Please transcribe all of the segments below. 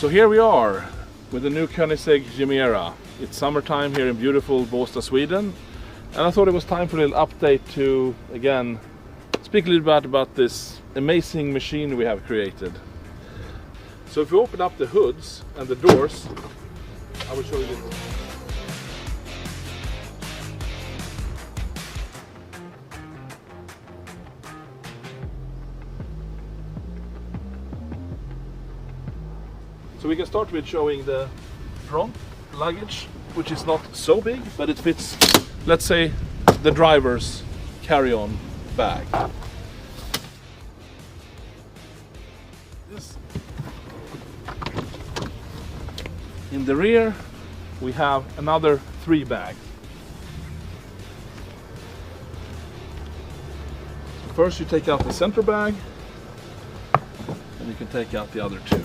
So here we are with the new KOENIGSEGG GEMERA. It's summertime here in beautiful Båstad, Sweden, and I thought it was time for a little update to, again, speak a little bit about this amazing machine we have created. So if we open up the hoods and the doors, I will show you this. So we can start with showing the front luggage, which is not so big, but it fits, let's say, the driver's carry-on bag. In the rear, we have another 3 bags. So first you take out the center bag, and you can take out the other 2.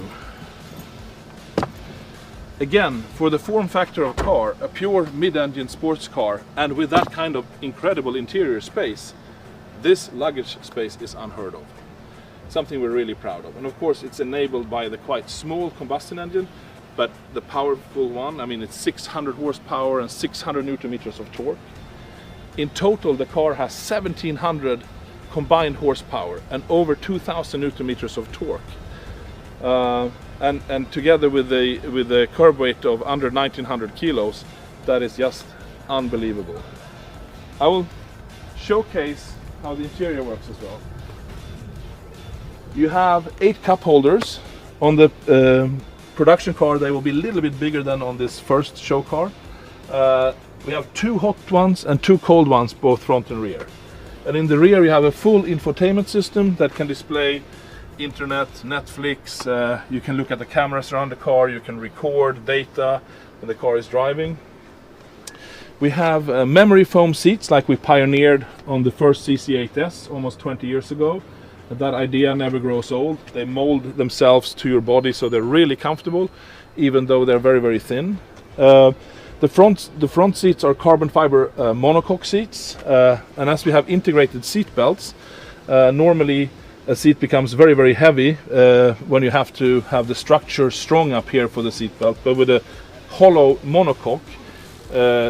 Again, for the form factor of car, a pure mid-engine sports car, and with that kind of incredible interior space, this luggage space is unheard of. Something we're really proud of. And of course it's enabled by the quite small combustion engine, but the powerful one. I mean, it's 600 horsepower and 600 newton meters of torque. In total, the car has 1700 combined horsepower and over 2000 newton meters of torque. And together with the curb weight of under 1900 kilos, that is just unbelievable. I will showcase how the interior works as well. You have 8 cup holders. On the production car they will be a little bit bigger than on this first show car. We have 2 hot ones and 2 cold ones, both front and rear. And in the rear you have a full infotainment system that can display internet, Netflix, you can look at the cameras around the car, you can record data when the car is driving. We have memory foam seats like we pioneered on the first CC8S almost 20 years ago. That idea never grows old. They mold themselves to your body, so they're really comfortable, even though they're very, very thin. The front seats are carbon fiber monocoque seats, and as we have integrated seat belts, normally a seat becomes very, very heavy when you have to have the structure strong up here for the seat belt. But with a hollow monocoque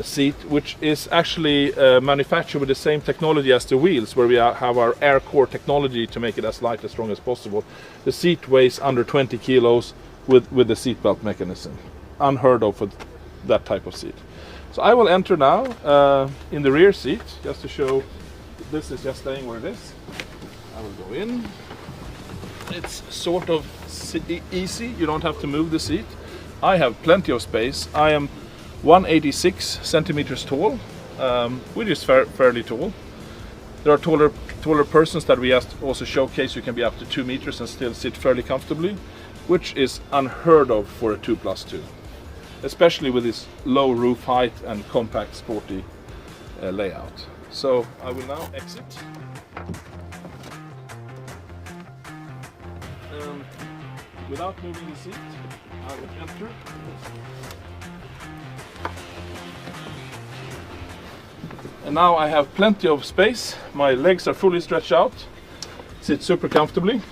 seat, which is actually manufactured with the same technology as the wheels, where we have our air core technology to make it as light as strong as possible. The seat weighs under 20 kilos with the seat belt mechanism. Unheard of for that type of seat. So I will enter now in the rear seat, just to show this is just staying where it is. I will go in. It's sort of easy, you don't have to move the seat. I have plenty of space. I am 186 centimeters tall, which is fairly tall. There are taller persons that we also showcase. You can be up to 2 meters and still sit fairly comfortably, which is unheard of for a 2+2, especially with this low roof height and compact sporty layout. So I will now exit. Without moving the seat, I will enter. And now I have plenty of space. My legs are fully stretched out. Sit super comfortably,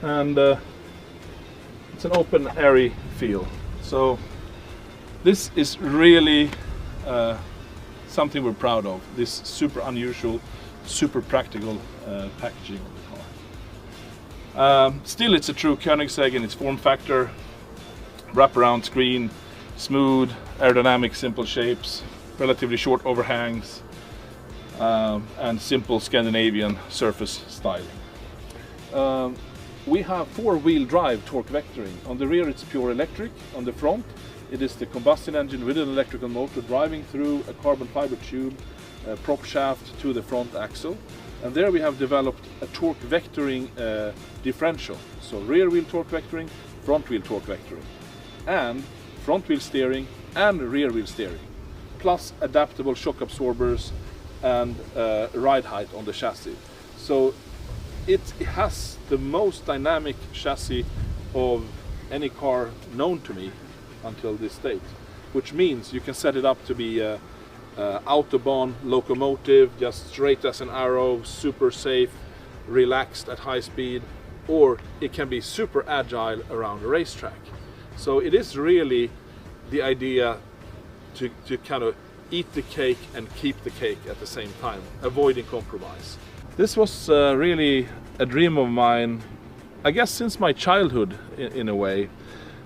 and it's an open, airy feel. So this is really something we're proud of. This super unusual, super practical packaging of the car. Still, it's a true Koenigsegg in its form factor. Wraparound screen, smooth, aerodynamic, simple shapes, relatively short overhangs, and simple Scandinavian surface styling. We have 4-wheel drive torque vectoring. On the rear it's pure electric. On the front it is the combustion engine with an electrical motor driving through a carbon fiber tube prop shaft to the front axle. And there we have developed a torque vectoring differential. So rear wheel torque vectoring, front wheel torque vectoring, and front wheel steering and rear wheel steering, plus adaptable shock absorbers and ride height on the chassis. So it has the most dynamic chassis of any car known to me until this date, which means you can set it up to be Autobahn locomotive, just straight as an arrow, super safe, relaxed at high speed, or it can be super agile around a racetrack. So it is really the idea to kind of eat the cake and keep the cake at the same time, avoiding compromise. This was really a dream of mine, I guess since my childhood in a way.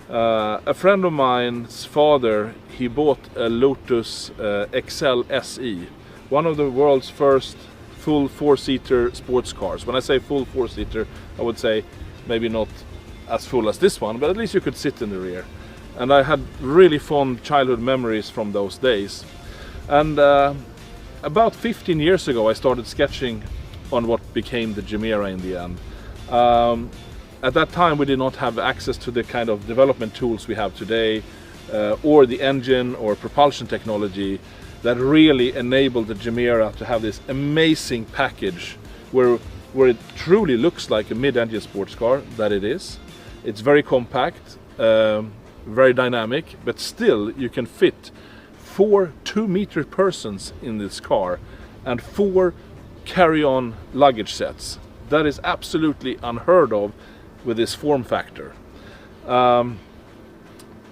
A friend of mine's father, he bought a Lotus XL SE, one of the world's first full four-seater sports cars. When I say full four-seater, I would say maybe not as full as this one, but at least you could sit in the rear. And I had really fond childhood memories from those days. And about 15 years ago I started sketching on what became the Gemera in the end. At that time we did not have access to the kind of development tools we have today, or the engine or propulsion technology that really enabled the Gemera to have this amazing package where it truly looks like a mid-engine sports car, that it is. It's very compact, very dynamic, but still you can fit 4 2-meter persons in this car and 4 carry-on luggage sets. That is absolutely unheard of with this form factor.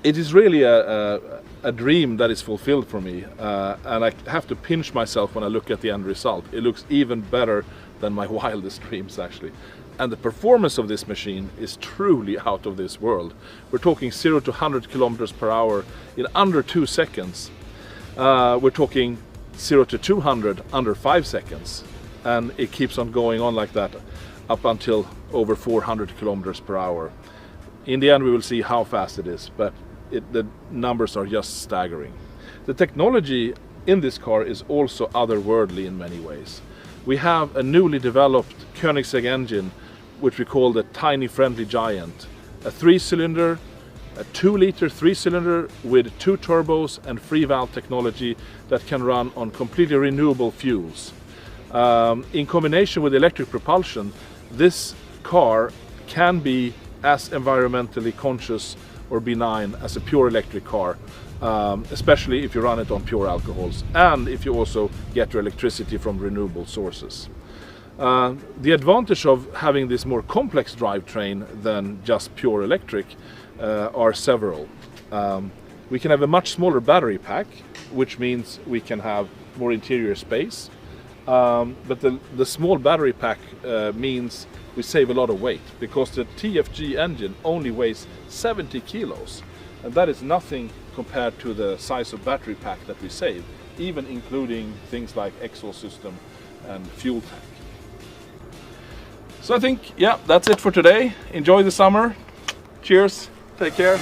It is really a dream that is fulfilled for me, and I have to pinch myself when I look at the end result. It looks even better than my wildest dreams, actually. And the performance of this machine is truly out of this world. We're talking 0 to 100 kilometers per hour in under 2 seconds. We're talking 0 to 200 under 5 seconds. And it keeps on going on like that up until over 400 kilometers per hour. In the end we will see how fast it is, but the numbers are just staggering. The technology in this car is also otherworldly in many ways. We have a newly developed KOENIGSEGG engine, which we call the Tiny Friendly Giant. A 3-cylinder, a 2-liter 3-cylinder with 2 turbos and free valve technology that can run on completely renewable fuels. In combination with electric propulsion, this car can be as environmentally conscious or benign as a pure electric car, especially if you run it on pure alcohols and if you also get your electricity from renewable sources. The advantage of having this more complex drivetrain than just pure electric are several. We can have a much smaller battery pack, which means we can have more interior space. But the small battery pack means we save a lot of weight, because the TFG engine only weighs 70 kilos, and that is nothing compared to the size of battery pack that we save, even including things like exhaust system and fuel tank. So I think, yeah, that's it for today. Enjoy the summer. Cheers, take care.